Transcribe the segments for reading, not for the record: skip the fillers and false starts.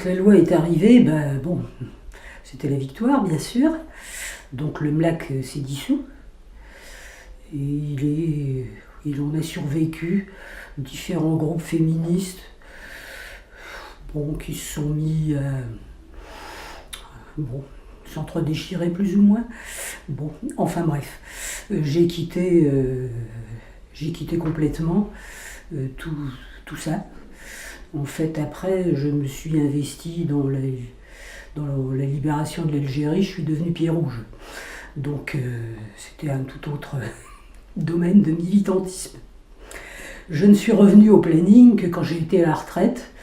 la loi est arrivée, bon, c'était la victoire, bien sûr. Donc le MLAC s'est dissous. Et il en a survécu différents groupes féministes, bon, qui se sont mis à s'entre-déchirer plus ou moins. Bon, enfin bref, j'ai quitté complètement tout ça. En fait, après, je me suis investie dans la libération de l'Algérie, je suis devenue pied rouge. Donc c'était un tout autre domaine de militantisme. Je ne suis revenue au planning que quand j'ai été à la retraite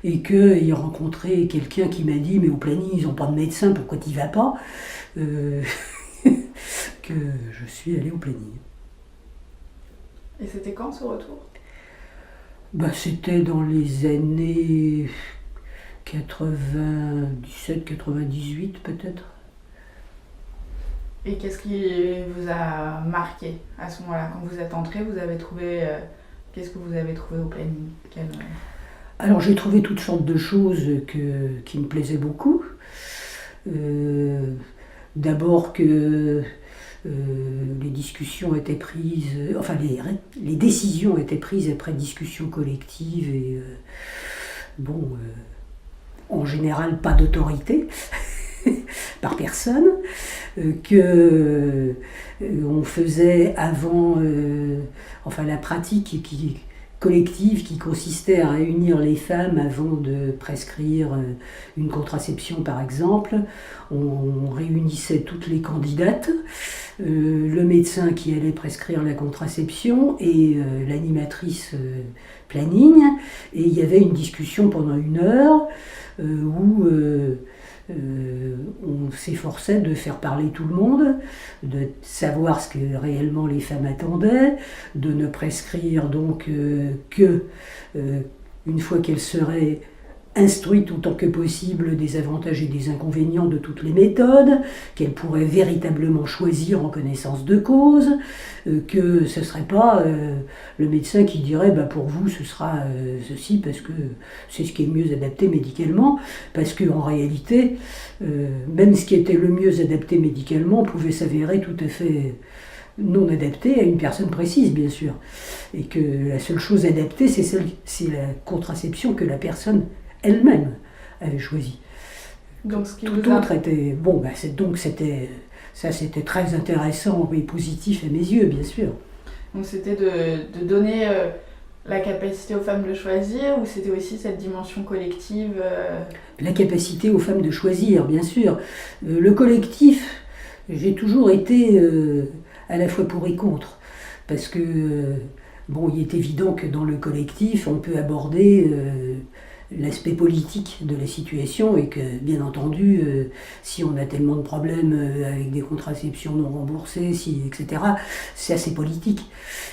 et qu'il rencontré quelqu'un qui m'a dit « mais au planning, ils n'ont pas de médecin, pourquoi tu n'y vas pas ?» que je suis allée au planning. Et c'était quand ce retour ? C'était dans les années 97-98 peut-être. Et qu'est-ce qui vous a marqué à ce moment-là ? Quand vous êtes entrée, vous avez trouvé... qu'est-ce que vous avez trouvé au planning ? Alors j'ai trouvé toutes sortes de choses qui me plaisaient beaucoup. D'abord que les discussions étaient prises, les décisions étaient prises après discussion collective et en général pas d'autorité par personne, que on faisait avant, la pratique collective qui consistait à réunir les femmes avant de prescrire une contraception par exemple. On réunissait toutes les candidates, le médecin qui allait prescrire la contraception et l'animatrice planning, et il y avait une discussion pendant 1 heure où on s'efforçait de faire parler tout le monde, de savoir ce que réellement les femmes attendaient, de ne prescrire donc que une fois qu'elles seraient instruites autant que possible des avantages et des inconvénients de toutes les méthodes, qu'elles pourraient véritablement choisir en connaissance de cause, que ce ne serait pas le médecin qui dirait pour vous ce sera ceci parce que c'est ce qui est mieux adapté médicalement, parce qu'en réalité, même ce qui était le mieux adapté médicalement pouvait s'avérer tout à fait non adapté à une personne précise, bien sûr. Et que la seule chose adaptée, c'est la contraception que la personne elle-même avait choisie. Donc, ce qui tout autre était... c'était très intéressant et positif à mes yeux, bien sûr. Donc c'était de donner la capacité aux femmes de choisir, ou c'était aussi cette dimension collective La capacité aux femmes de choisir, bien sûr. Le collectif, j'ai toujours été à la fois pour et contre. Parce que, il est évident que dans le collectif, on peut aborder l'aspect politique de la situation et que, bien entendu, si on a tellement de problèmes avec des contraceptions non remboursées, etc., c'est assez politique.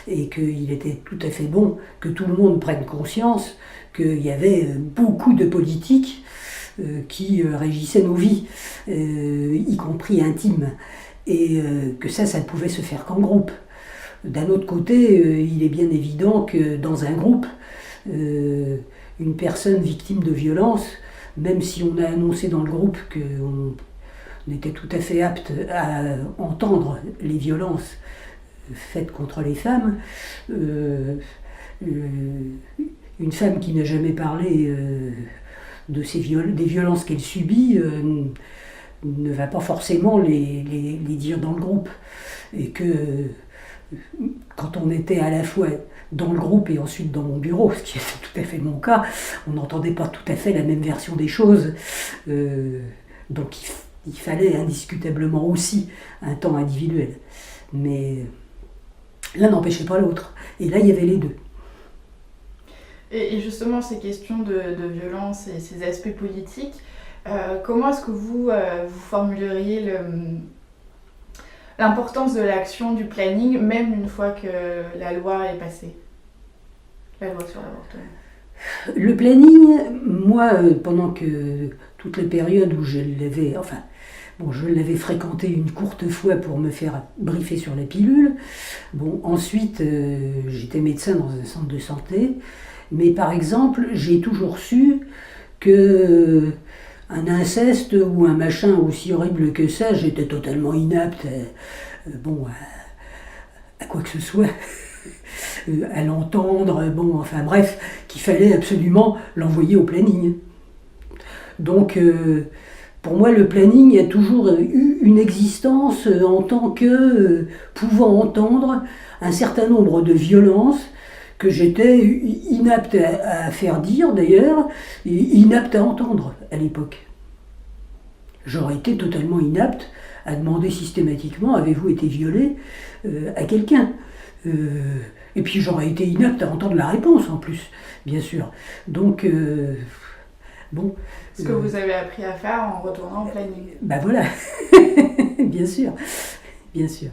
Et qu'il était tout à fait bon que tout le monde prenne conscience qu'il y avait beaucoup de politique qui régissaient nos vies, y compris intimes, et que ça ne pouvait se faire qu'en groupe. D'un autre côté, il est bien évident que dans un groupe, une personne victime de violence, même si on a annoncé dans le groupe qu'on était tout à fait apte à entendre les violences faites contre les femmes, une femme qui n'a jamais parlé des violences qu'elle subit ne va pas forcément les dire dans le groupe. Et que quand on était à la fois dans le groupe et ensuite dans mon bureau, ce qui était tout à fait mon cas, on n'entendait pas tout à fait la même version des choses. Donc il fallait indiscutablement aussi un temps individuel. Mais l'un n'empêchait pas l'autre. Et là, il y avait les deux. Et justement, ces questions de violence et ces aspects politiques, comment est-ce que vous formuleriez l'importance de l'action du planning, même une fois que la loi est passée, la loi sur l'avortement? Le planning, moi, pendant que toutes les périodes où je l'avais fréquenté une courte fois pour me faire briefer sur la pilule. Ensuite, j'étais médecin dans un centre de santé, mais par exemple, j'ai toujours su que un inceste ou un machin aussi horrible que ça, j'étais totalement inapte à quoi que ce soit, à l'entendre, enfin bref, qu'il fallait absolument l'envoyer au planning. Donc, pour moi, le planning a toujours eu une existence en tant que pouvant entendre un certain nombre de violences que j'étais inapte à faire dire d'ailleurs, et inapte à entendre à l'époque. J'aurais été totalement inapte à demander systématiquement avez-vous été violé à quelqu'un. Et puis j'aurais été inapte à entendre la réponse en plus, bien sûr. Donc, bon. Ce que vous avez appris à faire en retournant au planning. Ben voilà, bien sûr, bien sûr.